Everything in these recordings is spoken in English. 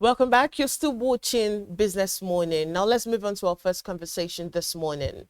Welcome back. You're still watching Business Morning. Now let's move on to our first conversation this morning.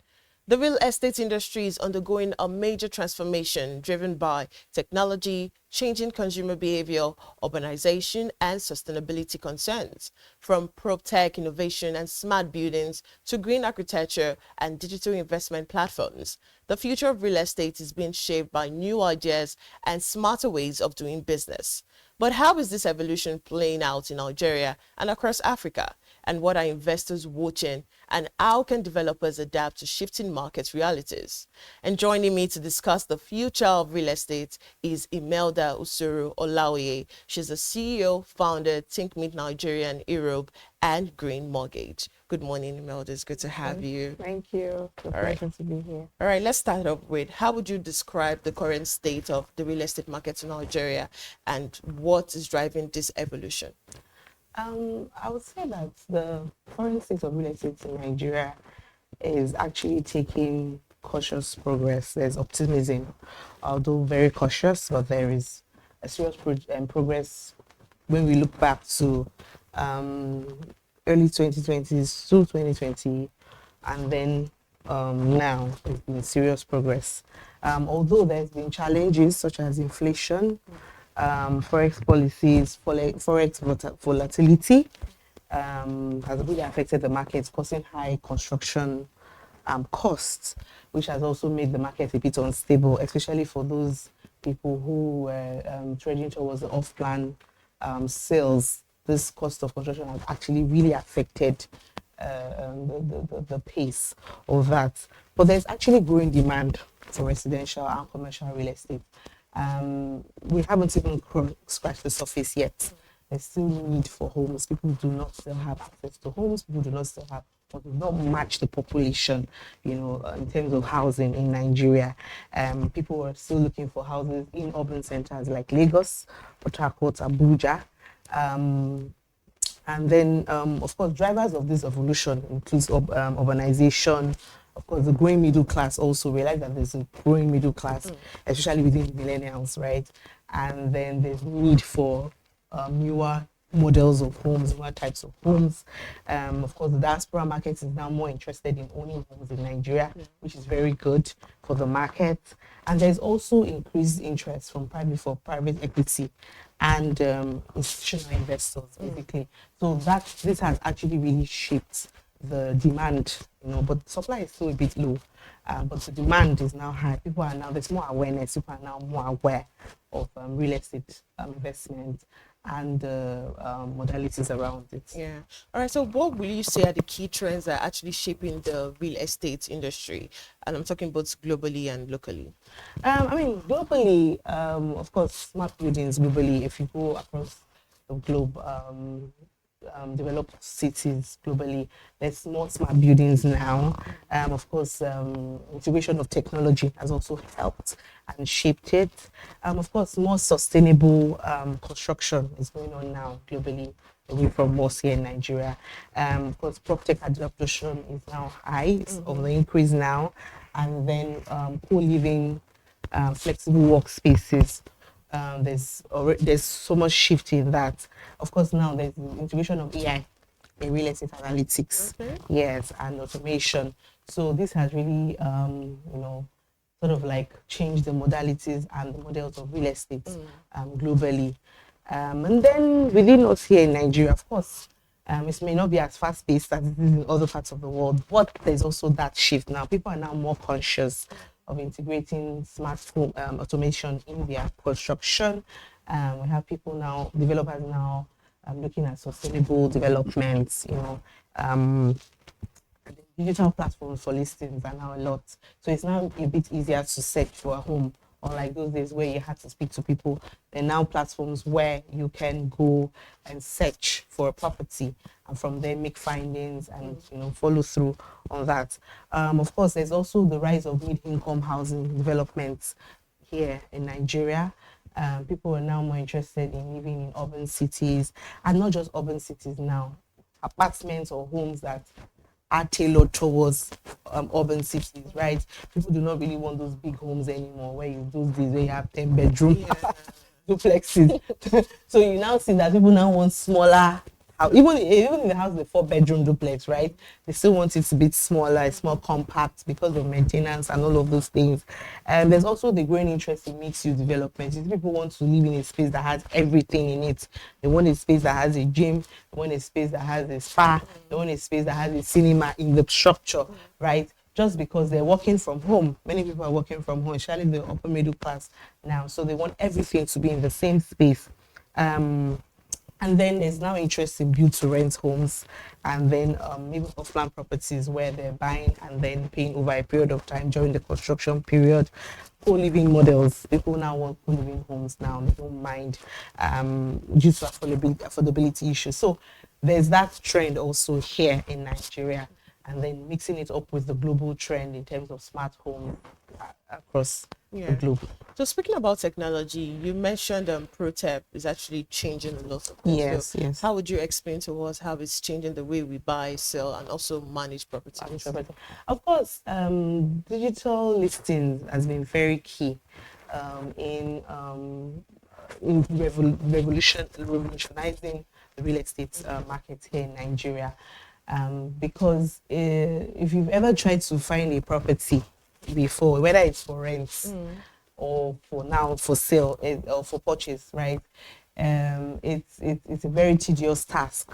The real estate industry is undergoing a major transformation driven by technology, changing consumer behavior, urbanization, and sustainability concerns. From prop-tech innovation and smart buildings to green architecture and digital investment platforms, the future of real estate is being shaped by new ideas and smarter ways of doing business. But how is this evolution playing out in Nigeria and across Africa? And what are investors watching? And how can developers adapt to shifting market realities? And joining me to discuss the future of real estate is Imelda Usuru Olaoye. She's the CEO, founder, Think Meet Nigeria and Europe, and Green Mortgage. Good morning, Imelda. It's good to have you. Thank you. It's a pleasure to be here. All right, let's start off with how would you describe the current state of the real estate market in Nigeria and what is driving this evolution? I would say that the current state of real estate in Nigeria is actually taking cautious progress. There's optimism, although very cautious, but there is a serious progress when we look back to early 2020s to 2020, and then now there's been serious progress. Although there's been challenges such as inflation, forex policies, forex volatility has really affected the market, causing high construction costs, which has also made the market a bit unstable, especially for those people who were trading towards the off-plan sales. This cost of construction has actually really affected the pace of that. But there's actually growing demand for residential and commercial real estate. We haven't even scratched the surface yet. There's still need for homes. People do not still have access to homes. People do not still have, or do not match the population, in terms of housing in Nigeria. People are still looking for houses in urban centers like Lagos, Port Harcourt, Abuja. And then, of course, drivers of this evolution includes urbanization. Of course, the growing middle class also realize that there's a growing middle class, especially within the millennials, right? And then there's need for newer models of homes, newer types of homes. Of course, the diaspora market is now more interested in owning homes in Nigeria, which is very good for the market. And there's also increased interest from private equity and institutional investors, basically. So this has actually really shaped the demand, but the supply is still a bit low. But the demand is now high. There's more awareness. People are now more aware of real estate investment and modalities around it. Yeah. All right. So what will you say are the key trends that are actually shaping the real estate industry? And I'm talking both globally and locally. Globally, of course, smart buildings globally, if you go across the globe, developed cities globally, there's more smart buildings now. Of course, integration of technology has also helped and shaped it. Of course, more sustainable construction is going on now globally, away from what's here in Nigeria. Of course, prop-tech adoption is now high, it's on the increase now. And then co-living, flexible workspaces. There's so much shift in that. Of course, now there's the integration of AI in real estate analytics, yes, and automation. So this has really, sort of like changed the modalities and the models of real estate globally. And then within us here in Nigeria, of course, it may not be as fast-paced as it is in other parts of the world, but there's also that shift now. People are now more conscious of integrating smart home automation in their construction. We have people now, developers now, looking at sustainable developments, digital platforms for listings are now a lot. So it's now a bit easier to search for a home. Unlike those days where you had to speak to people, there are now platforms where you can go and search for a property and from there make findings and follow through on that. Of course, there's also the rise of mid-income housing developments here in Nigeria. People are now more interested in living in urban cities, and not just urban cities now, apartments or homes that are tailored towards urban cities, right? People do not really want those big homes anymore those days where you have 10-bedroom duplexes. So you now see that people now want smaller house. Even if the house is a 4-bedroom duplex, right? They still want it to be smaller, it's more compact because of maintenance and all of those things. And there's also the growing interest in mixed use development. If people want to live in a space that has everything in it. They want a space that has a gym, they want a space that has a spa, they want a space that has a cinema in the structure, right? Just because they're working from home. Many people are working from home, especially the upper middle class now. So they want everything to be in the same space. And then there's now interest in build to rent homes, and then maybe off-land properties where they're buying and then paying over a period of time during the construction period. Co-living models. People now want co-living homes now. They don't mind due to affordability issues. So there's that trend also here in Nigeria, and then mixing it up with the global trend in terms of smart homes across the globe. So speaking about technology, you mentioned ProTep is actually changing a lot of things. Yes, so yes. How would you explain to us how it's changing the way we buy, sell, and also manage properties? Of course, digital listings has been very key in revolutionizing the real estate market here in Nigeria. Because if you've ever tried to find a property before, whether it's for rent or for sale or for purchase, right? It's a very tedious task,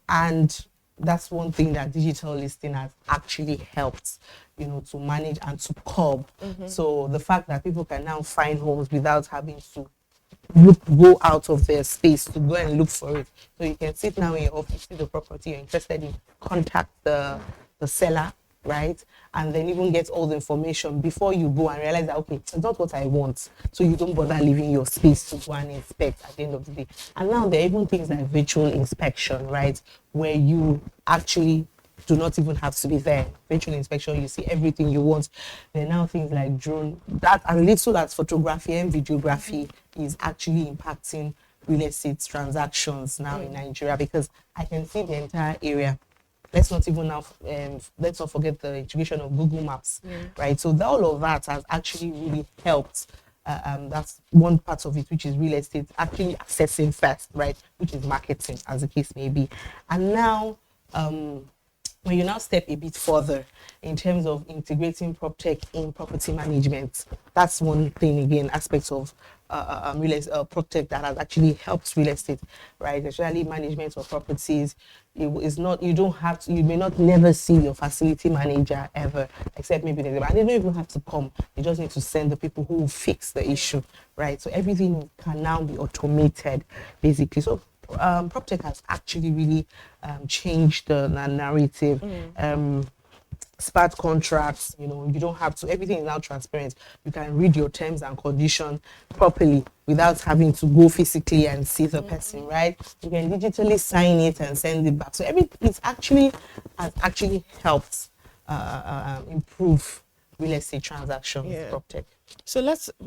and that's one thing that digital listing has actually helped, to manage and to curb. So the fact that people can now find homes without having to go out of their space to go and look for it. So you can sit now in your office, see the property you're interested in, contact the seller, right? And then even get all the information before you go and realize that, okay, it's not what I want. So you don't bother leaving your space to go and inspect at the end of the day. And now there are even things like virtual inspection, right? Where you actually do not even have to be there. Virtual inspection, you see everything you want. There are now things like drone, that and little as photography and videography is actually impacting real estate transactions now in Nigeria, because I can see the entire area. Let's not forget the integration of Google Maps, right? So all of that has actually really helped. That's one part of it, which is real estate actually accessing first, right? Which is marketing, as the case may be. And now, when you now step a bit further in terms of integrating prop tech in property management, that's one thing, again, aspects of prop tech that has actually helped real estate, right? Especially management of properties. You may not never see your facility manager ever, except maybe and they don't even have to come. They just need to send the people who will fix the issue, right? So everything can now be automated, basically. So PropTech has actually really changed the narrative. Smart contracts, you don't have to, everything is now transparent. You can read your terms and conditions properly without having to go physically and see the person, right? You can digitally sign it and send it back. So has actually helped improve real estate transactions, PropTech. So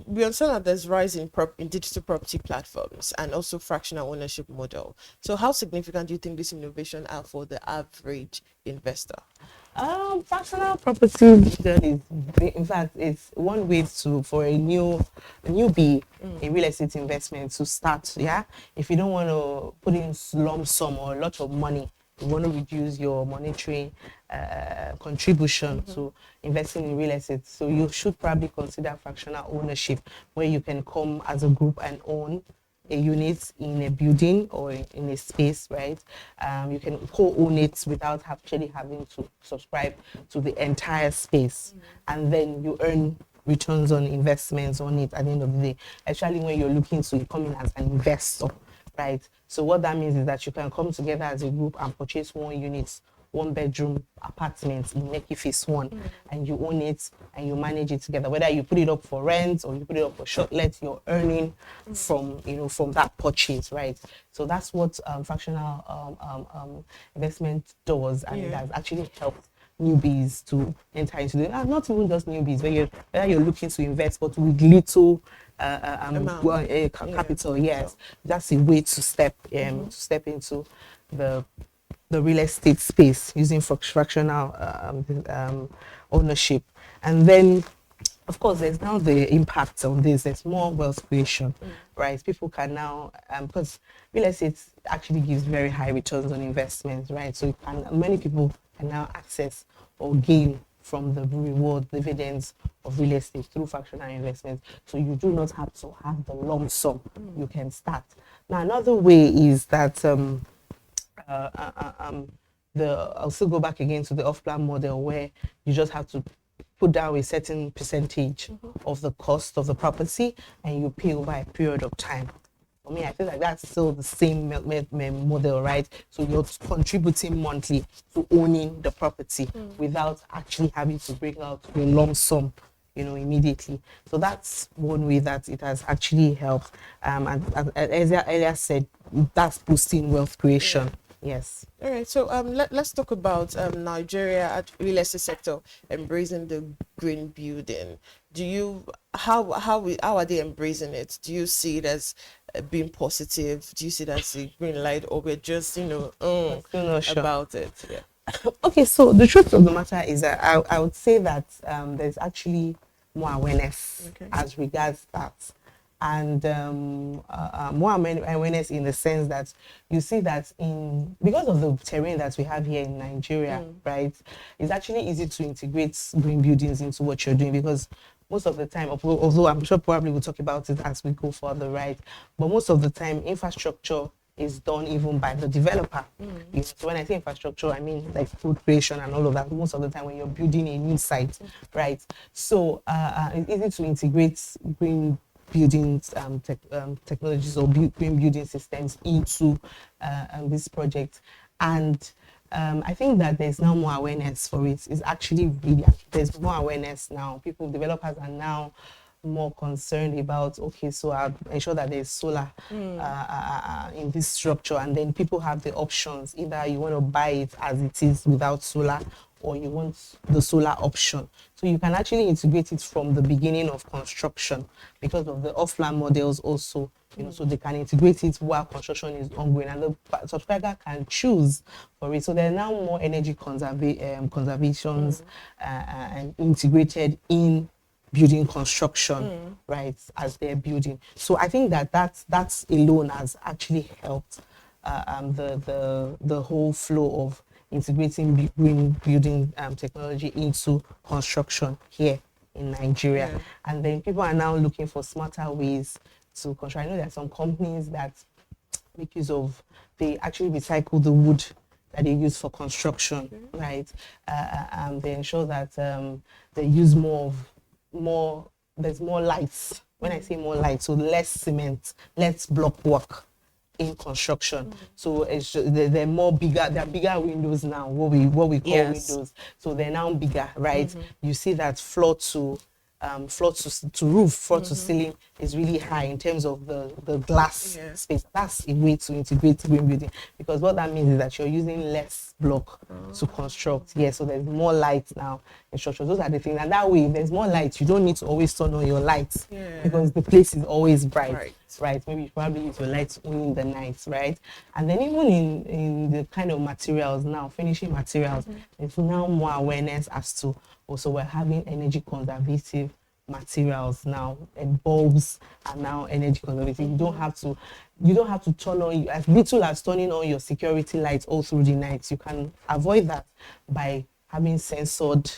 we understand that there's rise in digital property platforms and also fractional ownership model. So how significant do you think this innovation are for the average investor? Fractional property is, in fact, it's one way for a newbie in real estate investment to start. Yeah, if you don't want to put in lump sum or a lot of money, you want to reduce your monetary contribution to investing in real estate, so you should probably consider fractional ownership, where you can come as a group and own a unit in a building or in a space, right? You can co-own it without actually having to subscribe to the entire space, and then you earn returns on investments on it at the end of the day, especially when you're looking to come in as an investor, right? So what that means is that you can come together as a group and purchase one unit, 1-bedroom apartment in Lekki Phase 1, and you own it and you manage it together. Whether you put it up for rent or you put it up for short let, you're earning from that purchase, right? So that's what fractional investment does, and it has actually helped newbies to enter into not even just newbies, whether you're looking to invest but with little capital. Yes, that's a way to step into the real estate space using fractional ownership. And then of course, there's now the impact on this. There's more wealth creation, right? People can now, because real estate actually gives very high returns on investments, right? So many people can now access or gain from the reward dividends of real estate through fractional investments. So you do not have to have the lump sum. You can start. Now, another way is that uh, uh, uh, um, I'll still go back again to the off-plan model where you just have to put down a certain percentage of the cost of the property and you pay over a period of time. For me, I feel like that's still the same model, right? So you're contributing monthly to owning the property without actually having to bring out a lump sum, immediately. So that's one way that it has actually helped. And as I earlier said, that's boosting wealth creation. Yes. All right, so let's talk about Nigeria at real estate sector embracing the green building. How are they embracing it? Do you see it as being positive? Do you see that as a green light, or we're just Still not sure about it? Yeah. Okay, so the truth of the matter is that I would say that there's actually more awareness as regards that. And more awareness in the sense that you see that because of the terrain that we have here in Nigeria, right, it's actually easy to integrate green buildings into what you're doing, because most of the time, although I'm sure probably we'll talk about it as we go further, right, but most of the time infrastructure is done even by the developer. So when I say infrastructure, I mean like food creation and all of that. Most of the time when you're building a new site, right? So it's easy to integrate green buildings technologies or green building systems into this project. And I think that there's now more awareness for it. It's actually there's more awareness now. Developers are now more concerned about, okay, so I'll ensure that there's solar in this structure, and then people have the options. Either you want to buy it as it is without solar, or you want the solar option. So you can actually integrate it from the beginning of construction because of the off-plan models also, so they can integrate it while construction is ongoing, and the subscriber can choose for it. So there are now more energy conservations and integrated in building construction, right, as they're building. So I think that's alone has actually helped the whole flow of integrating green building technology into construction here in Nigeria. And then people are now looking for smarter ways to construct. I know there are some companies that make use of, they actually recycle the wood that they use for construction, right? They ensure that they use there's more lights. When I say more light, so less cement, less block work in construction. So they're more bigger. They're bigger windows now. What we call windows. So they're now bigger, right? You see that floor to roof, floor to ceiling is really high in terms of the glass space. That's a way to integrate green building, because what that means is that you're using less block to construct. So there's more light now in structure. Those are the things. And that way, if there's more light, you don't need to always turn on your lights because the place is always bright. Right? Maybe you probably use your lights only in the night, right? And then even in the kind of materials now, finishing materials, there's now more awareness as to also we're having energy conservative materials now, and bulbs are now energy conservative. You don't have to turn on, as little as turning on your security lights all through the night. You can avoid that by having censored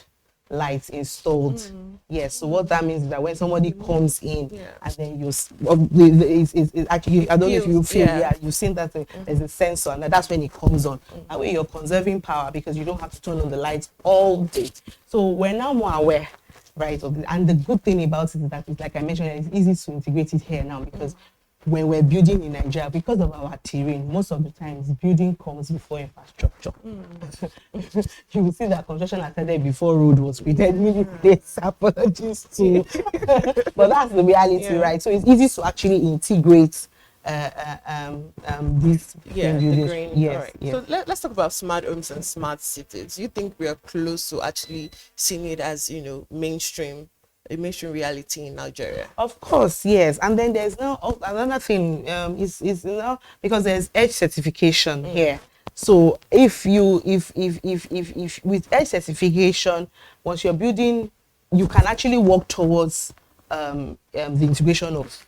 lights installed. So what that means is that when somebody comes in and then it's actually, I don't know if you feel, you've seen that there's a sensor, and that's when it comes on. That way you're conserving power because you don't have to turn on the lights all day. So we're now more aware, right, of it. And the good thing about it is that it's, like I mentioned, it's easy to integrate it here now, because when we're building in Nigeria, because of our terrain, most of the times building comes before infrastructure. You will see that construction has started before road was created. There's apologies to, but that's the reality, right? So it's easy to actually integrate these the green. All right. So let's talk about smart homes and smart cities. Do you think we are close to actually seeing it as a mainstream reality in Nigeria? Of course, yes. And then there's now another thing is now, because there's edge certification here. So if with edge certification, once you're building you can actually work towards the integration of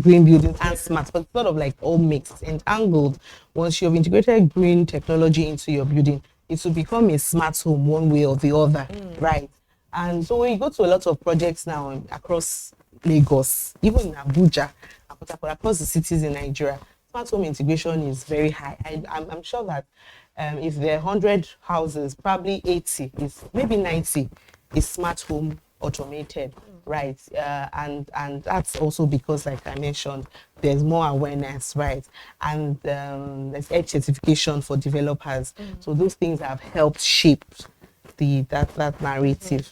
green buildings and smart, but sort of like all mixed and angled. Once you've integrated green technology into your building, it will become a smart home one way or the other, right? And so when you go to a lot of projects now across Lagos, even in Abuja, and Port Harcourt, across the cities in Nigeria, smart home integration is very high. I'm sure that if there are 100 houses, probably 80 is maybe 90 is smart home automated, right? And that's also because, like I mentioned, there's more awareness, right? And there's edge certification for developers. So those things have helped shape that narrative.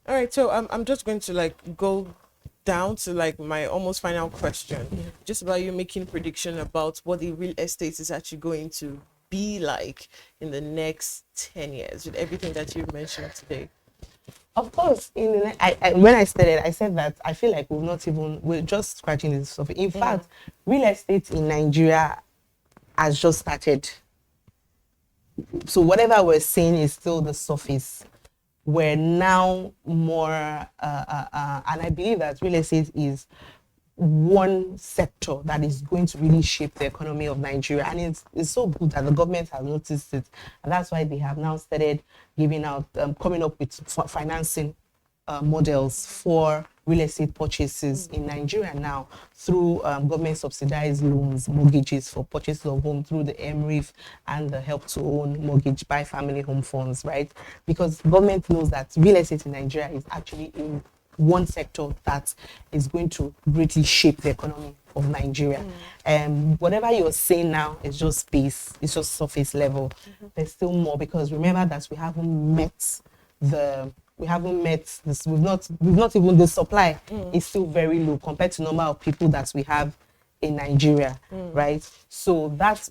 All right, so I'm just going to like go down to like my almost final question, just about you making prediction about what the real estate is actually going to be like in the next 10 years with everything that you've mentioned today. Of course, when I started, I said that I feel like we're just scratching the surface. In fact, real estate in Nigeria has just started. So whatever we're seeing is still the surface. We're now more, and I believe that real estate is one sector that is going to really shape the economy of Nigeria. And it's so good that the government has noticed it. And that's why they have now started giving out, coming up with financing models for real estate purchases in Nigeria now through government subsidized loans, mortgages for purchase of home through the MREF and the help to own mortgage by family home funds, right? Because government knows that real estate in Nigeria is actually in one sector that is going to greatly shape the economy of Nigeria. Whatever you're saying now is just base, it's just surface level. There's still more, because remember that we haven't met this, we've not even, the supply is still very low compared to number of people that we have in Nigeria, right? So that's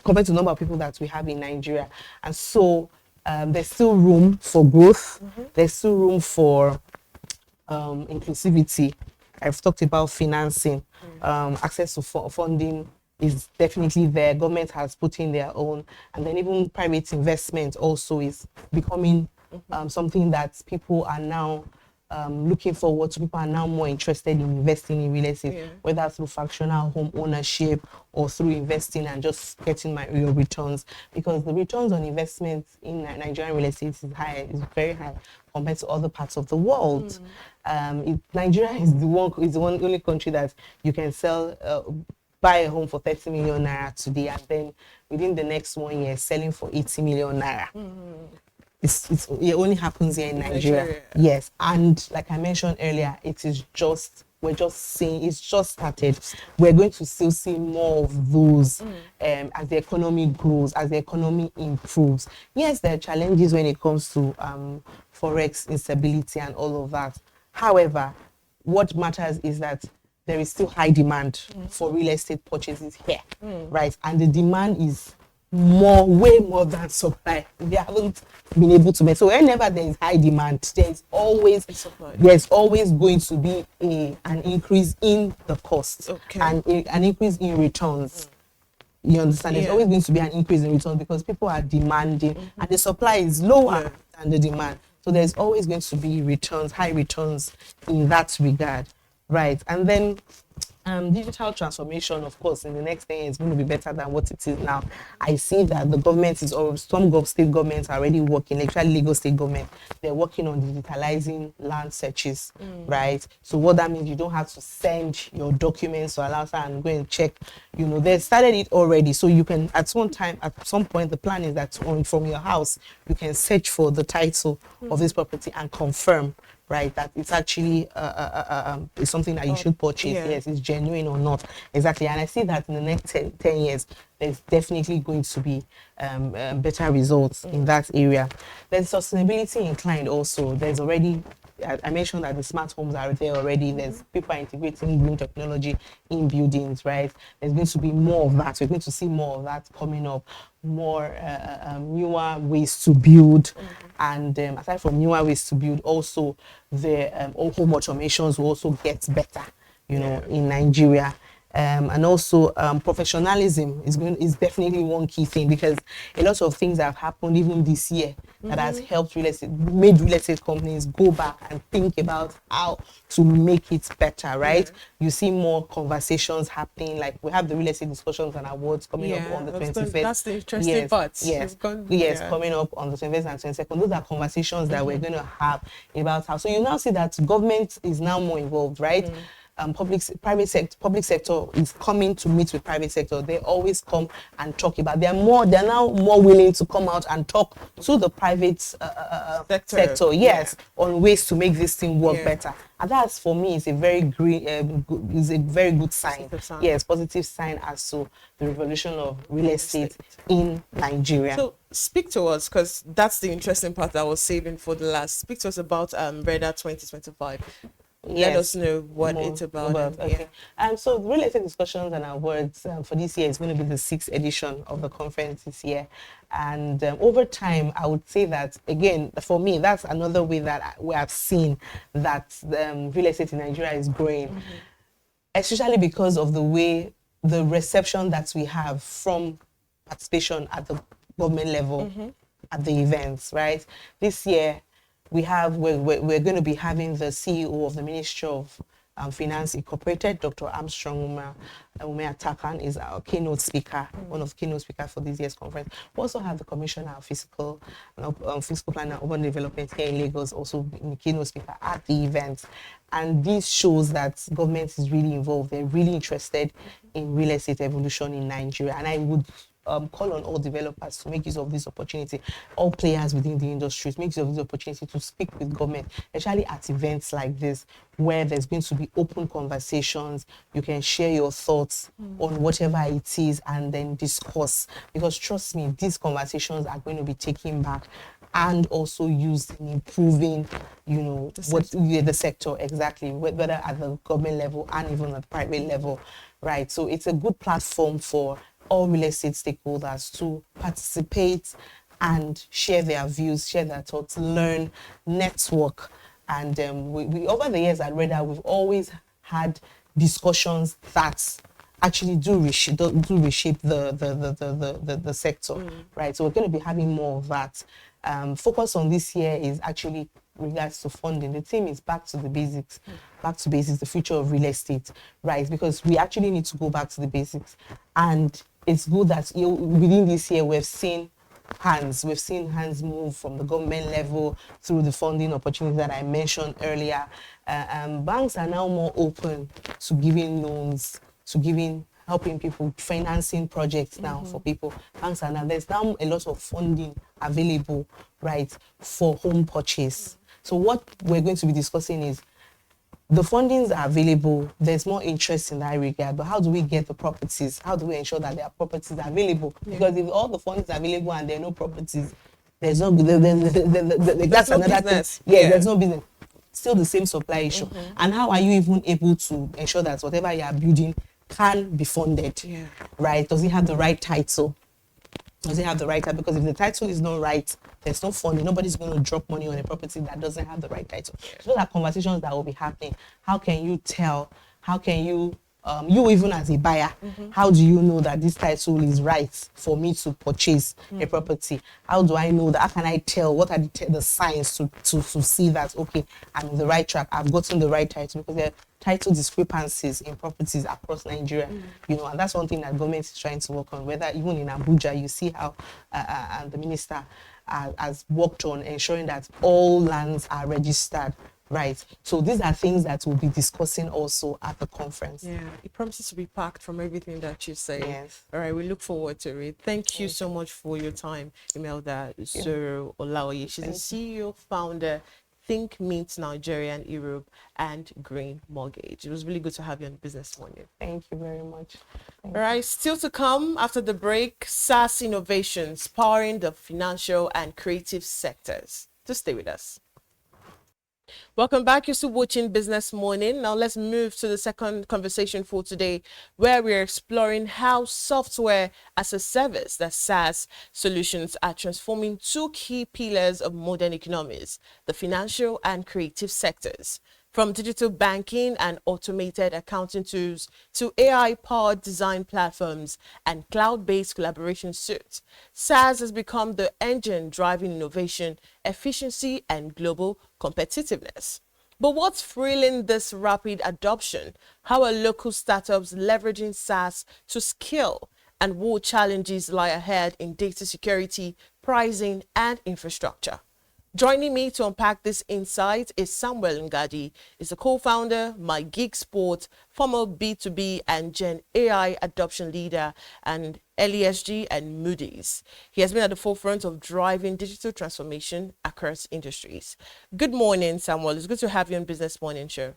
compared to the number of people that we have in Nigeria. And so there's still room for growth. There's still room for inclusivity. I've talked about financing, access to funding is definitely there. Government has put in their own, and then even private investment also is becoming something that people are now looking forward to. People are now more interested in investing in real estate, whether through fractional home ownership or through investing and just getting my real returns, because the returns on investments in Nigerian real estate is very high compared to other parts of the world. Nigeria is the one only country that you can buy a home for 30 million naira today, and then within the next 1 year selling for 80 million naira. It only happens here in Nigeria. Yes, and like I mentioned earlier, we're just saying it's just started. We're going to still see more of those as the economy grows, as the economy improves. Yes, there are challenges when it comes to forex instability and all of that. However, what matters is that there is still high demand for real estate purchases here, right? And the demand is way more than supply. They haven't been able to make. So whenever there is high demand, there's always going to be an increase in the cost and an increase in returns. You understand? There's always going to be an increase in returns because people are demanding, and the supply is lower than the demand. So there's always going to be high returns in that regard, right? And then digital transformation, of course, in the next 10 years is going to be better than what it is now. I see that the government some state governments are already working, actually Lagos state government, they're working on digitalizing land searches, right? So what that means, you don't have to send your documents to allow and go and check. They started it already. So you can, at some point, the plan is that from your house, you can search for the title of this property and confirm, right, that it's actually it's something that you should purchase. Yes, it's genuine or not. Exactly. And I see that in the next 10 years, there's definitely going to be better results in that area. There's sustainability inclined also. There's already, I mentioned that the smart homes are there already. There's people are integrating green technology in buildings, right? There's going to be more of that. We're going to see more of that coming up. More newer ways to build, and aside from newer ways to build, also the home automations will also get better, in Nigeria. And also professionalism is definitely one key thing, because a lot of things have happened even this year that has helped made real estate companies go back and think about how to make it better, right? You see more conversations happening, like we have the real estate discussions and awards coming up on the 21st. That's the interesting part. Yes, coming up on the 21st and 22nd. Those are conversations that we're going to have about how. So you now see that government is now more involved, right? Public sector is coming to meet with private sector. They always come and talk about. They're now more willing to come out and talk to the private sector. Yes, on ways to make this thing work better. And that's, for me, is a very very good sign. Yes, positive sign as to the revolution of real estate in Nigeria. So speak to us, because that's the interesting part that I was saving for the last. Speak to us about REDA 2025. Let us know what it's about. Okay. So the real estate discussions and awards for this year is going to be the 6th edition of the conference this year. And over time, I would say that, again, for me, that's another way that we have seen that real estate in Nigeria is growing, especially because of the way, the reception that we have from participation at the government level, at the events, right? This year, we're going to be having the CEO of the Ministry of Finance Incorporated, Dr. Armstrong Ume is our keynote speaker, one of the keynote speakers for this year's conference. We also have the Commissioner of Fiscal Plan and Urban Development here in Lagos, also being the keynote speaker at the event. And this shows that government is really involved. They're really interested in real estate evolution in Nigeria. And I would call on all developers to make use of this opportunity, all players within the industries, make use of this opportunity to speak with government, especially at events like this, where there's going to be open conversations. You can share your thoughts on whatever it is and then discuss. Because trust me, these conversations are going to be taken back and also used in improving, the sector, exactly, whether at the government level and even at the private level, right? So it's a good platform for all real estate stakeholders to participate and share their views, share their thoughts, learn, network. And we over the years at REDA, we've always had discussions that actually do reshape the sector, right? So we're going to be having more of that. Focus on this year is actually regards to funding. The theme is back to the basics, the future of real estate, right? Because we actually need to go back to the basics. And it's good that within this year we've seen hands move from the government level through the funding opportunities that I mentioned earlier. Banks are now more open to giving loans, helping people, financing projects now for people. Banks are now, there's now a lot of funding available, right, for home purchase. So what we're going to be discussing is, the fundings are available, there's more interest in that regard, but how do we get the properties? How do we ensure that there are properties available? Because if all the funds are available and there are no properties, there's no that's another business. There's no business. Still the same supply issue. And how are you even able to ensure that whatever you are building can be funded? Right? Does it have the right title? Does it have the right title? Because if the title is not right, there's no funding. Nobody's going to drop money on a property that doesn't have the right title. So those are conversations that will be happening. How can you tell? How can you, you even as a buyer, how do you know that this title is right for me to purchase a property? How do I know that? How can I tell? What are the signs to see that, okay, I'm on the right track, I've gotten the right title? Because there are title discrepancies in properties across Nigeria, and that's one thing that government is trying to work on. Whether even in Abuja, you see how the minister has worked on ensuring that all lands are registered, right? So these are things that we'll be discussing also at the conference. Yeah, it promises to be packed from everything that you say. Yes. All right, we look forward to it. Thank you so much for your time, Imelda Soro Olaoye. She's the CEO, founder, Think Meets Nigeria and Europe, and Green Mortgage. It was really good to have you on Business Morning. Thank you very much. All right, still to come after the break, SaaS innovations powering the financial and creative sectors. Just stay with us. Welcome back. You're still watching Business Morning. Now let's move to the second conversation for today, where we're exploring how software as a service, that SaaS solutions, are transforming two key pillars of modern economies, the financial and creative sectors. From digital banking and automated accounting tools to AI-powered design platforms and cloud-based collaboration suites, SaaS has become the engine driving innovation, efficiency, and global competitiveness. But what's fueling this rapid adoption? How are local startups leveraging SaaS to scale? And what challenges lie ahead in data security, pricing, and infrastructure? Joining me to unpack this insight is Samuel Ngadi. He's a co-founder, My Gig Sport, former B2B and Gen AI adoption leader, and LESG and Moody's. He has been at the forefront of driving digital transformation across industries. Good morning, Samuel. It's good to have you on Business Morning Show.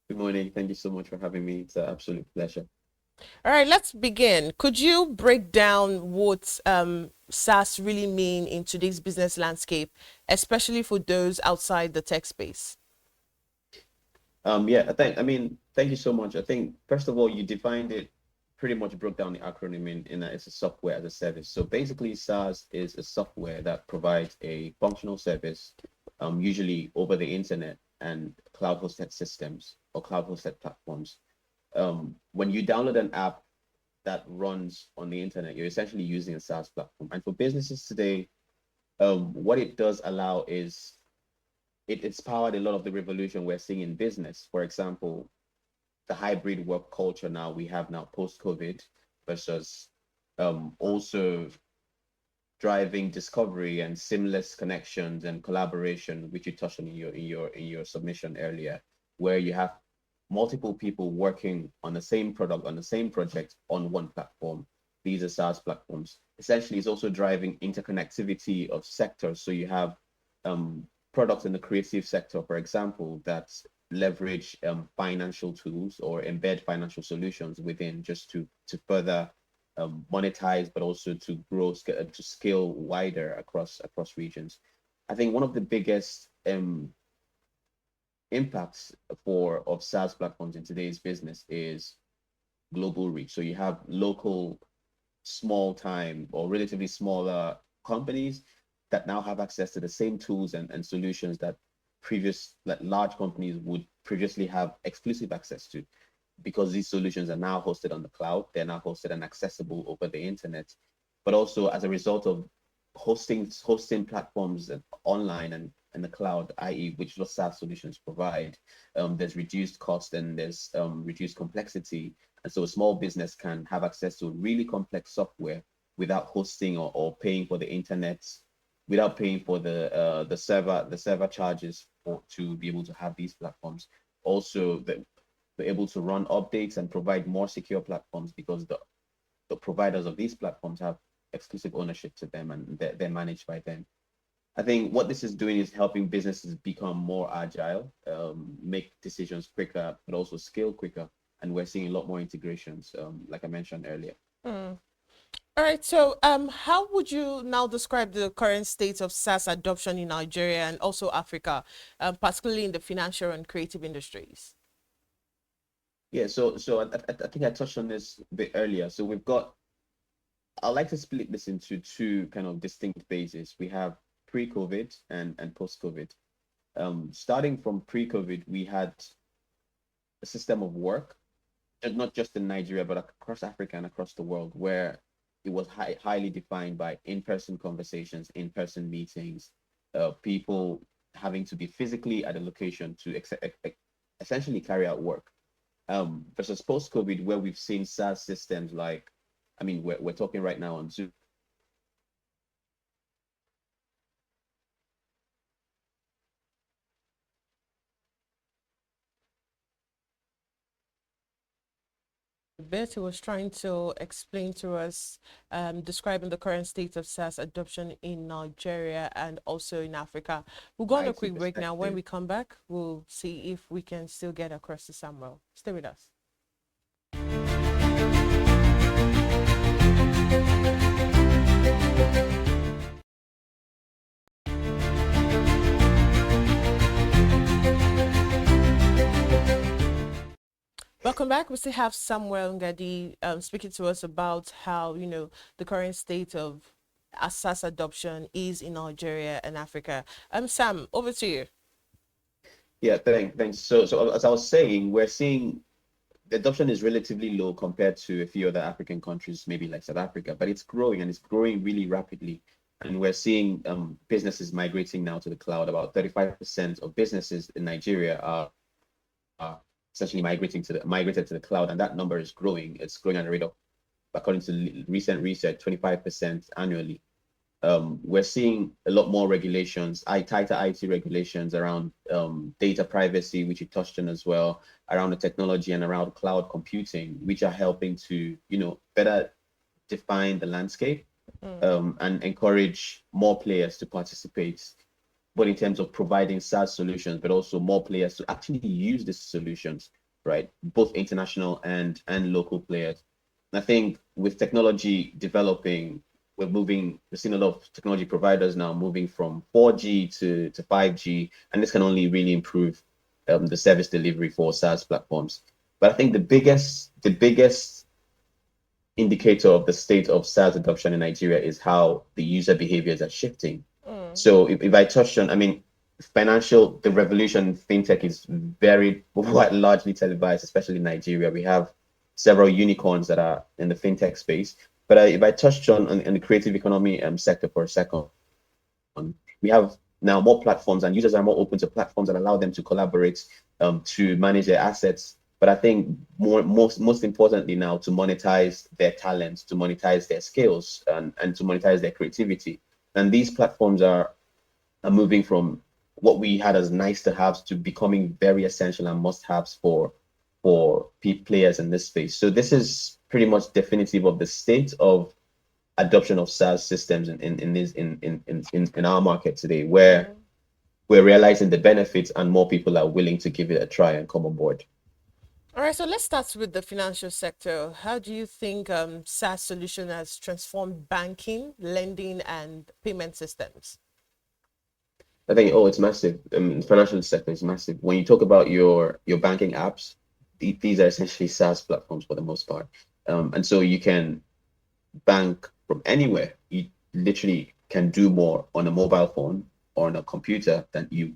Good morning. Thank you so much for having me. It's an absolute pleasure. All right, let's begin. Could you break down what SaaS really mean in today's business landscape, especially for those outside the tech space? Thank you so much. I think, first of all, you defined it, pretty much broke down the acronym in that it's a software as a service. So basically, SaaS is a software that provides a functional service, usually over the internet and cloud-hosted systems or cloud-hosted platforms. When you download an app that runs on the internet, you're essentially using a SaaS platform. And for businesses today, what it does allow is it's powered a lot of the revolution we're seeing in business. For example, the hybrid work culture now we have now post-COVID versus also driving discovery and seamless connections and collaboration, which you touched on in your submission earlier, where you have multiple people working on the same product, on the same project on one platform. These are SaaS platforms. Essentially, it's also driving interconnectivity of sectors. So you have products in the creative sector, for example, that leverage financial tools or embed financial solutions within just to further monetize, but also to grow, to scale wider across regions. I think one of the biggest impacts of SaaS platforms in today's business is global reach. So you have local, small time or relatively smaller companies that now have access to the same tools and solutions that large companies would previously have exclusive access to, because these solutions are now hosted on the cloud. They're now hosted and accessible over the internet, but also as a result of hosting platforms online and the cloud, i.e., which the SaaS solutions provide, there's reduced cost and there's reduced complexity. And so a small business can have access to really complex software without hosting or paying for the internet, without paying for the server charges to be able to have these platforms. Also, they're able to run updates and provide more secure platforms because the providers of these platforms have exclusive ownership to them and they're managed by them. I think what this is doing is helping businesses become more agile, make decisions quicker, but also scale quicker. And we're seeing a lot more integrations, like I mentioned earlier. All right, so how would you now describe the current state of SaaS adoption in Nigeria and also Africa, particularly in the financial and creative industries? Yeah, so I think I touched on this a bit earlier. So I'd like to split this into two kind of distinct phases. We have pre-COVID and post-COVID. Starting from pre-COVID, we had a system of work, and not just in Nigeria, but across Africa and across the world, where it was highly defined by in-person conversations, in-person meetings, people having to be physically at a location to essentially carry out work. Versus post-COVID, where we've seen SaaS systems like, we're talking right now on Zoom. Betty was trying to explain to us, describing the current state of SaaS adoption in Nigeria and also in Africa. We'll go on a quick break now. When we come back, we'll see if we can still get across to Samuel. Stay with us. Welcome back. We still have Samuel Ngadi speaking to us about how, the current state of SaaS adoption is in Nigeria and Africa. Sam, over to you. Yeah, thanks. So as I was saying, we're seeing the adoption is relatively low compared to a few other African countries, maybe like South Africa, but it's growing and it's growing really rapidly. And we're seeing businesses migrating now to the cloud. About 35% of businesses in Nigeria are essentially migrated to the cloud, and that number is growing. It's growing at a rate of, according to recent research, 25% annually. We're seeing a lot more regulations, tighter IT regulations around data privacy, which you touched on as well, around the technology and around cloud computing, which are helping to, better define the landscape and encourage more players to participate, both in terms of providing SaaS solutions, but also more players to actually use these solutions, right? Both international and local players. And I think with technology developing, we're seeing a lot of technology providers now moving from 4G to 5G, and this can only really improve the service delivery for SaaS platforms. But I think the biggest indicator of the state of SaaS adoption in Nigeria is how the user behaviors are shifting. So if I touched on, I mean, the revolution in fintech is very largely televised, especially in Nigeria. We have several unicorns that are in the fintech space. But if I touched on the creative economy sector for a second, we have now more platforms, and users are more open to platforms that allow them to collaborate, to manage their assets. But I think most importantly now, to monetize their talents, to monetize their skills, and to monetize their creativity. And these platforms are moving from what we had as nice to haves to becoming very essential and must haves for players in this space. So this is pretty much definitive of the state of adoption of SaaS systems in our market today, where we're realizing the benefits and more people are willing to give it a try and come on board. All right, so let's start with the financial sector. How do you think SaaS solution has transformed banking, lending, and payment systems? I think, it's massive. The financial sector is massive. When you talk about your banking apps, these are essentially SaaS platforms for the most part. And so you can bank from anywhere. You literally can do more on a mobile phone or on a computer than you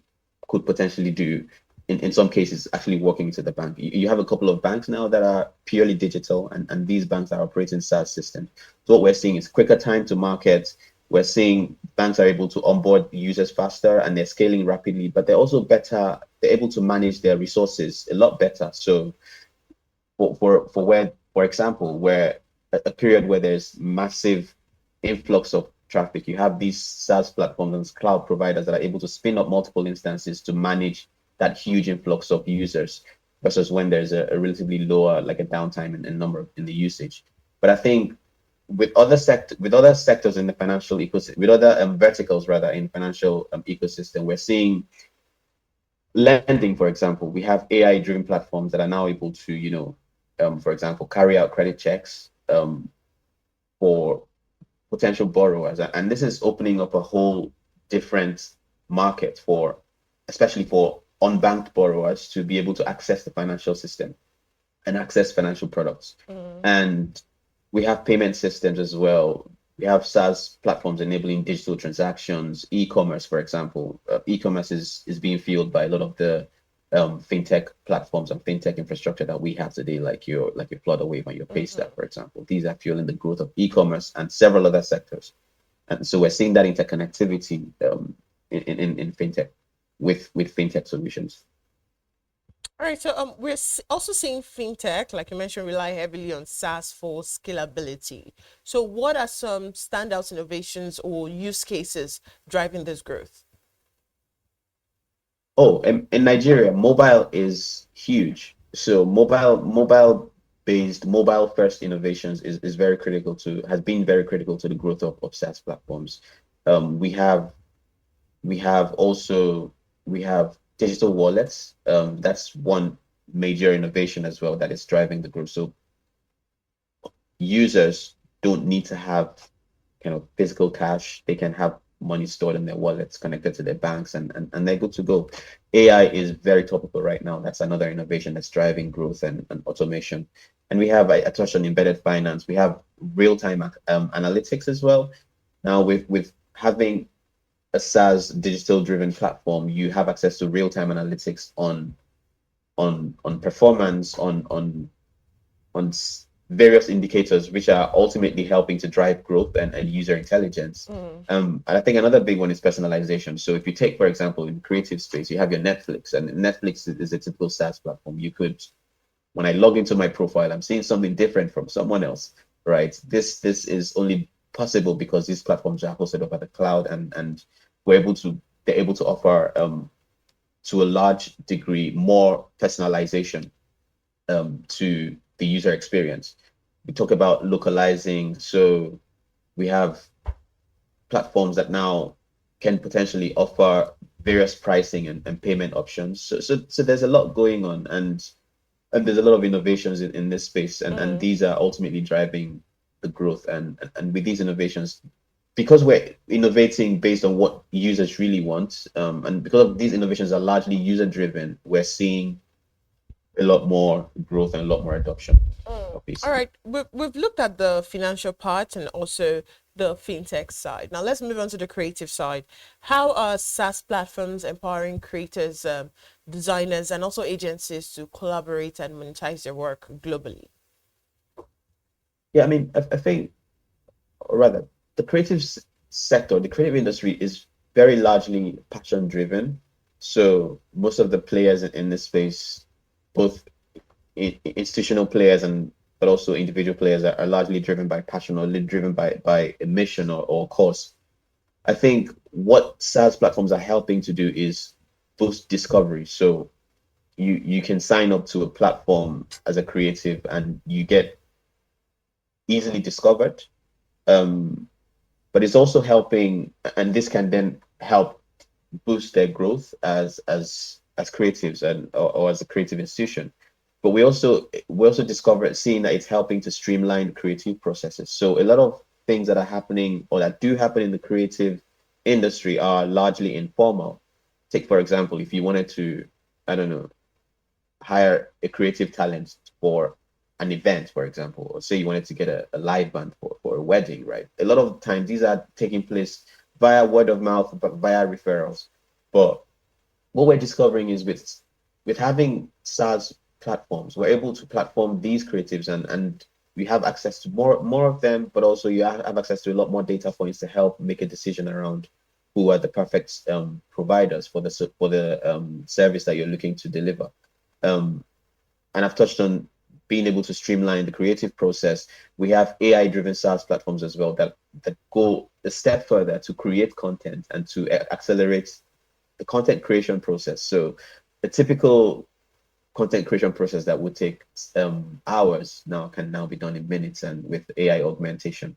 could potentially do in some cases actually walking into the bank. You have a couple of banks now that are purely digital, and these banks are operating SaaS systems. So what we're seeing is quicker time to market. We're seeing banks are able to onboard users faster, and they're scaling rapidly, but they're also better. They're able to manage their resources a lot better. So for example, where a period where there's massive influx of traffic, you have these SaaS platforms and cloud providers that are able to spin up multiple instances to manage that huge influx of users, versus when there's a relatively lower, like a downtime in number in the usage. But I think with other sectors in the financial ecosystem, with other verticals rather in financial ecosystem, we're seeing lending, for example. We have AI driven platforms that are now able to, for example, carry out credit checks for potential borrowers. And this is opening up a whole different market especially for unbanked borrowers, to be able to access the financial system and access financial products. And we have payment systems as well. We have SaaS platforms enabling digital transactions, e-commerce, for example. E-commerce is being fueled by a lot of the fintech platforms and fintech infrastructure that we have today, like your Flutterwave and your Paystack, for example. These are fueling the growth of e-commerce and several other sectors. And so we're seeing that interconnectivity in fintech with fintech solutions. All right, so we're also seeing fintech, like you mentioned, rely heavily on SaaS for scalability. So what are some standout innovations or use cases driving this growth? Oh, in Nigeria, mobile is huge. So mobile first innovations is very critical has been very critical to the growth of SaaS platforms. We have also we have digital wallets. That's one major innovation as well that is driving the growth. So users don't need to have kind of physical cash. They can have money stored in their wallets connected to their banks, and they're good to go. AI is very topical right now. That's another innovation that's driving growth and automation. And we have, I touched on embedded finance. We have real-time analytics as well. Now with having a SaaS digital driven platform, you have access to real time analytics on performance, on various indicators, which are ultimately helping to drive growth and user intelligence. And I think another big one is personalization. So if you take, for example, in creative space, you have your Netflix, and Netflix is a typical SaaS platform. You could, when I log into my profile, I'm seeing something different from someone else, right? This is only possible because these platforms are hosted up at the cloud, and they're able to offer to a large degree more personalization to the user experience. We talk about localizing, so we have platforms that now can potentially offer various pricing and payment options. So there's a lot going on, and there's a lot of innovations in this space, and these are ultimately driving the growth. And with these innovations, because we're innovating based on what users really want, and because these innovations are largely user driven, we're seeing a lot more growth and a lot more adoption of these. All right, we've looked at the financial part and also the fintech side. Now let's move on to the creative side. How are SaaS platforms empowering creators, designers, and also agencies to collaborate and monetize their work globally? Yeah, I mean, I think, or rather, the creative sector, the creative industry is very largely passion driven. So most of the players in this space, both institutional players and but also individual players, are largely driven by passion, or driven by a mission or cause. I think what SaaS platforms are helping to do is boost discovery. So you can sign up to a platform as a creative, and you get easily discovered. Um, but it's also helping, and this can then help boost their growth as creatives, or as a creative institution. But we also discovered, seeing that it's helping to streamline creative processes. So a lot of things that are happening, or that do happen in the creative industry, are largely informal. Take, for example, if you wanted to, I don't know, hire a creative talent for an event, for example, or say you wanted to get a live band for a wedding, right? A lot of times these are taking place via word of mouth, but via referrals. But what we're discovering is, with having SaaS platforms, we're able to platform these creatives, and we have access to more of them, but also you have access to a lot more data points to help make a decision around who are the perfect providers for the service that you're looking to deliver. Um, and I've touched on being able to streamline the creative process. We have AI-driven SaaS platforms as well, that go a step further to create content and to accelerate the content creation process. So a typical content creation process that would take hours now can now be done in minutes, and with AI augmentation,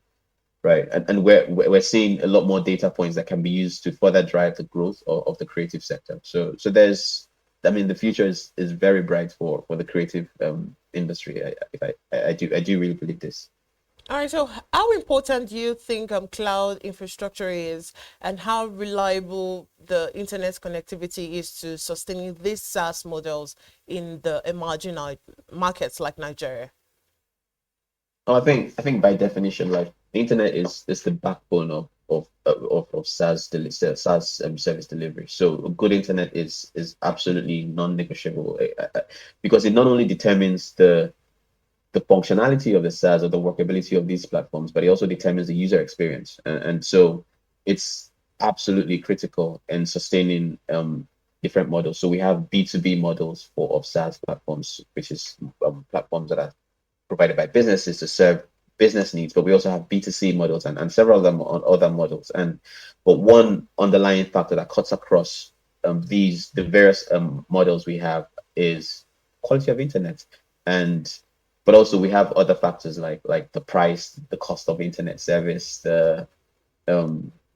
right? And we're seeing a lot more data points that can be used to further drive the growth of the creative sector. So there's, I mean, the future is very bright for the creative industry. I do really believe this. All right, so how important do you think cloud infrastructure is, and how reliable the internet connectivity is to sustaining these SaaS models in the emerging markets like Nigeria? Oh, I think by definition, like, the internet is the backbone of SaaS service delivery. So a good internet is absolutely non-negotiable, because it not only determines the functionality of the SaaS, or the workability of these platforms, but it also determines the user experience. And so it's absolutely critical in sustaining different models. So we have B2B models of SaaS platforms, which is platforms that are provided by businesses to serve business needs, but we also have B2C models, and several of them on other models. But one underlying factor that cuts across the various models we have is quality of internet. And but also we have other factors like the price, the cost of internet service, the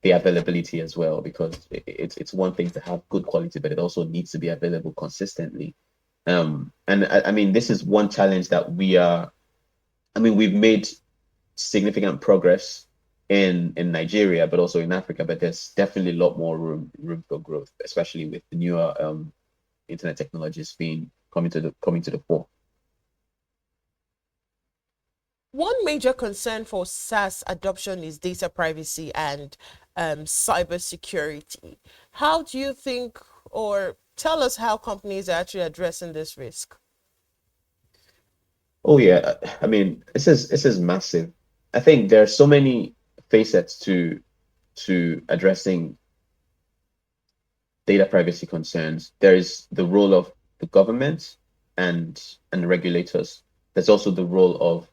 availability as well, because it's one thing to have good quality, but it also needs to be available consistently. And I mean, this is one challenge that we've made significant progress in Nigeria, but also in Africa. But there's definitely a lot more room for growth, especially with the newer internet technologies coming to the fore. One major concern for SaaS adoption is data privacy and cybersecurity. How do you think, or tell us how companies are actually addressing this risk? Oh yeah, I mean, this is massive. I think there are so many facets to addressing data privacy concerns. There is the role of the government and regulators. There's also the role of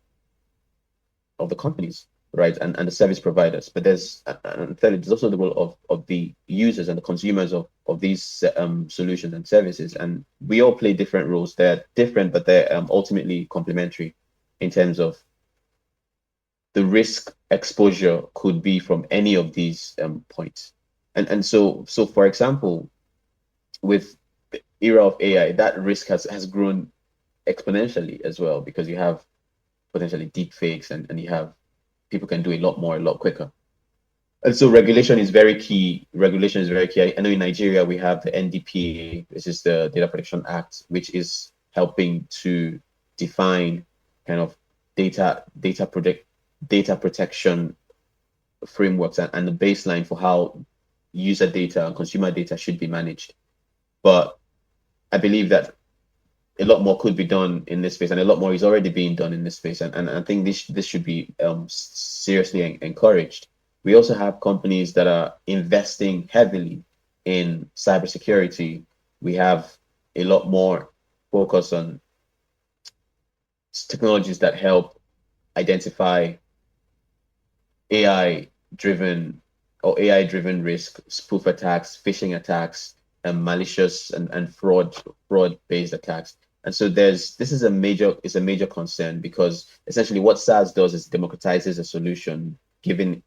the companies, right, and the service providers. But and thirdly, there's also the role of the users and the consumers of these solutions and services. And we all play different roles. They're different, but they're ultimately complementary in terms of the risk exposure could be from any of these points. And so for example, with the era of AI, that risk has grown exponentially as well because you have potentially deep fakes and you have people can do a lot more a lot quicker. And so regulation is very key. Regulation is very key. I know in Nigeria we have the NDPA, which is the Data Protection Act, which is helping to define kind of data protection frameworks and the baseline for how user data and consumer data should be managed. But I believe that a lot more could be done in this space, and a lot more is already being done in this space. And I think this should be seriously encouraged. We also have companies that are investing heavily in cybersecurity. We have a lot more focus on technologies that help identify AI driven AI driven risk, spoof attacks, phishing attacks, and malicious and fraud based attacks. And so this is a major concern because essentially what SaaS does is democratizes a solution, giving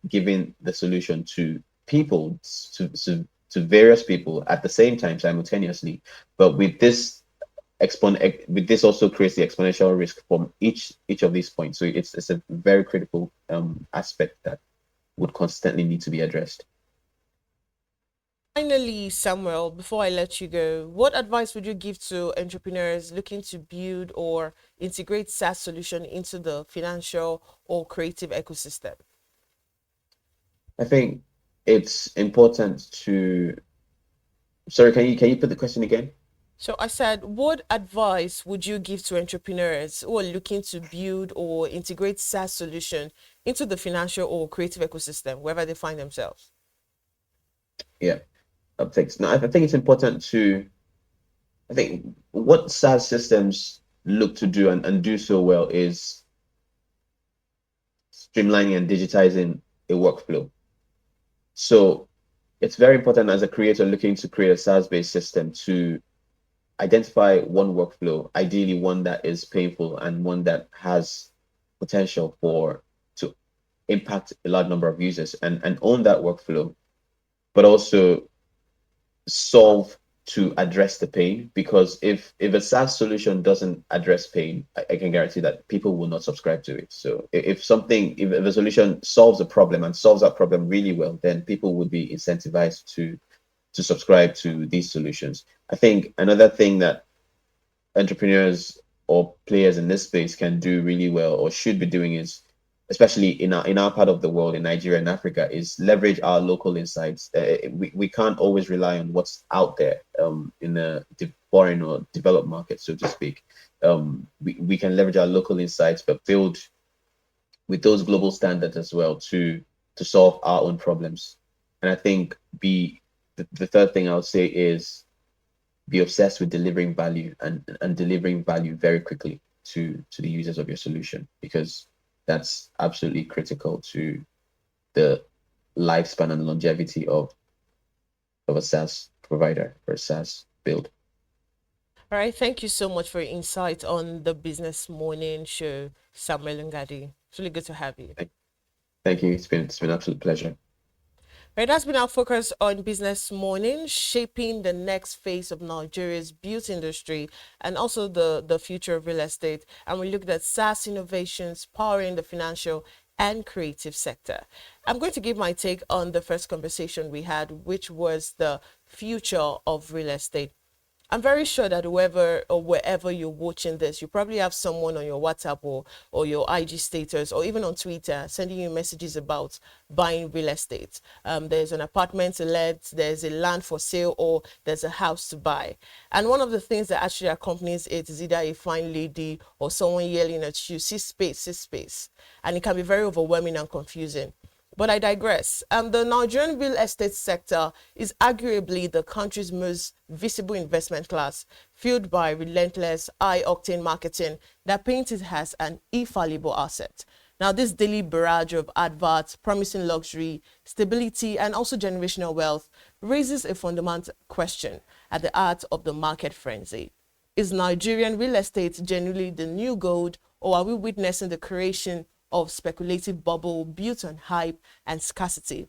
the solution to people to various people at the same time simultaneously. But with this also creates the exponential risk from each of these points. So it's a very critical aspect that would constantly need to be addressed. Finally, Samuel, before I let you go, what advice would you give to entrepreneurs looking to build or integrate SaaS solution into the financial or creative ecosystem? I think it's important to. Sorry, can you put the question again? So I said, what advice would you give to entrepreneurs who are looking to build or integrate SaaS solution into the financial or creative ecosystem, wherever they find themselves? Yeah, thanks. No, I think it's important to. I think what SaaS systems look to do and do so well is streamlining and digitizing a workflow. So it's very important as a creator looking to create a SaaS-based system to identify one workflow, ideally one that is painful and one that has potential for to impact a large number of users and own that workflow, but also solve to address the pain. Because if a SaaS solution doesn't address pain, I can guarantee that people will not subscribe to it. So if a solution solves a problem and solves that problem really well, then people would be incentivized to subscribe to these solutions. I think another thing that entrepreneurs or players in this space can do really well or should be doing is, especially in our part of the world, in Nigeria and Africa, is leverage our local insights. We can't always rely on what's out there in the foreign or developed market, so to speak. We can leverage our local insights, but build with those global standards as well to solve our own problems. And I think the third thing I would say is be obsessed with delivering value and delivering value very quickly to the users of your solution, because that's absolutely critical to the lifespan and longevity of a SaaS provider or a SaaS build. All right. Thank you so much for your insight on the Business Morning Show, Samuel Ngadi. It's really good to have you. Thank you. It's been an absolute pleasure. Right, that's been our focus on Business Morning, shaping the next phase of Nigeria's beauty industry and also the future of real estate. And we looked at SaaS innovations powering the financial and creative sector. I'm going to give my take on the first conversation we had, which was the future of real estate. I'm very sure that whoever or wherever you're watching this, you probably have someone on your WhatsApp or your IG status or even on Twitter sending you messages about buying real estate. There's an apartment to let, there's a land for sale, or there's a house to buy. And one of the things that actually accompanies it is either a fine lady or someone yelling at you, see space, see space. And it can be very overwhelming and confusing. But I digress. The Nigerian real estate sector is arguably the country's most visible investment class, fueled by relentless, high-octane marketing that paints it as an infallible asset. Now, this daily barrage of adverts promising luxury, stability, and also generational wealth raises a fundamental question at the heart of the market frenzy. Is Nigerian real estate genuinely the new gold, or are we witnessing the creation of speculative bubble built on hype and scarcity?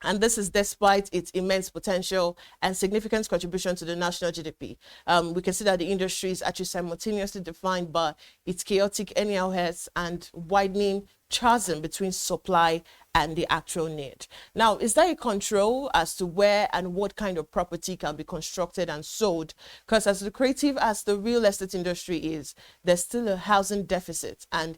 And this is despite its immense potential and significant contribution to the national GDP. We can see that the industry is actually simultaneously defined by its chaotic anyhow heads and widening chasm between supply and the actual need. Now, is there a control as to where and what kind of property can be constructed and sold? Because as lucrative as the real estate industry is, there's still a housing deficit, and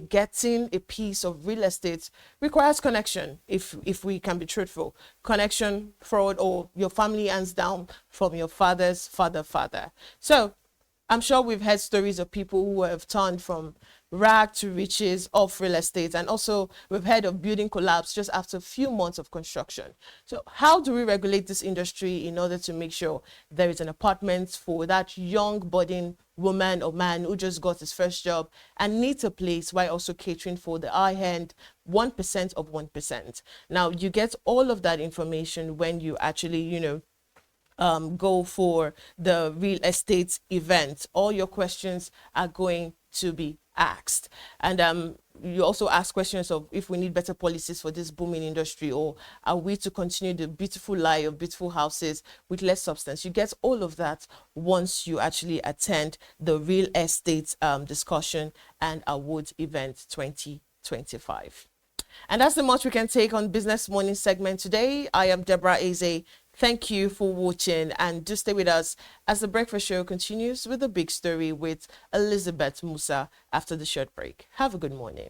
getting a piece of real estate requires connection. If we can be truthful, connection, fraud, or your family hands down from your father's father. So I'm sure we've heard stories of people who have turned from rag to riches off real estate, and also we've heard of building collapse just after a few months of construction. So how do we regulate this industry in order to make sure there is an apartment for that young budding woman or man who just got his first job and needs a place, while also catering for the high-end 1% of 1%? Now, you get all of that information when you actually, go for the real estate event. All your questions are going to be asked, and you also ask questions of if we need better policies for this booming industry, or are we to continue the beautiful lie of beautiful houses with less substance. You get all of that once you actually attend the real estate discussion and award event 2025. And that's the much we can take on Business Morning segment today. I am Deborah Eze. Thank you for watching, and do stay with us as the breakfast show continues with the big story with Elizabeth Musa after the short break. Have a good morning.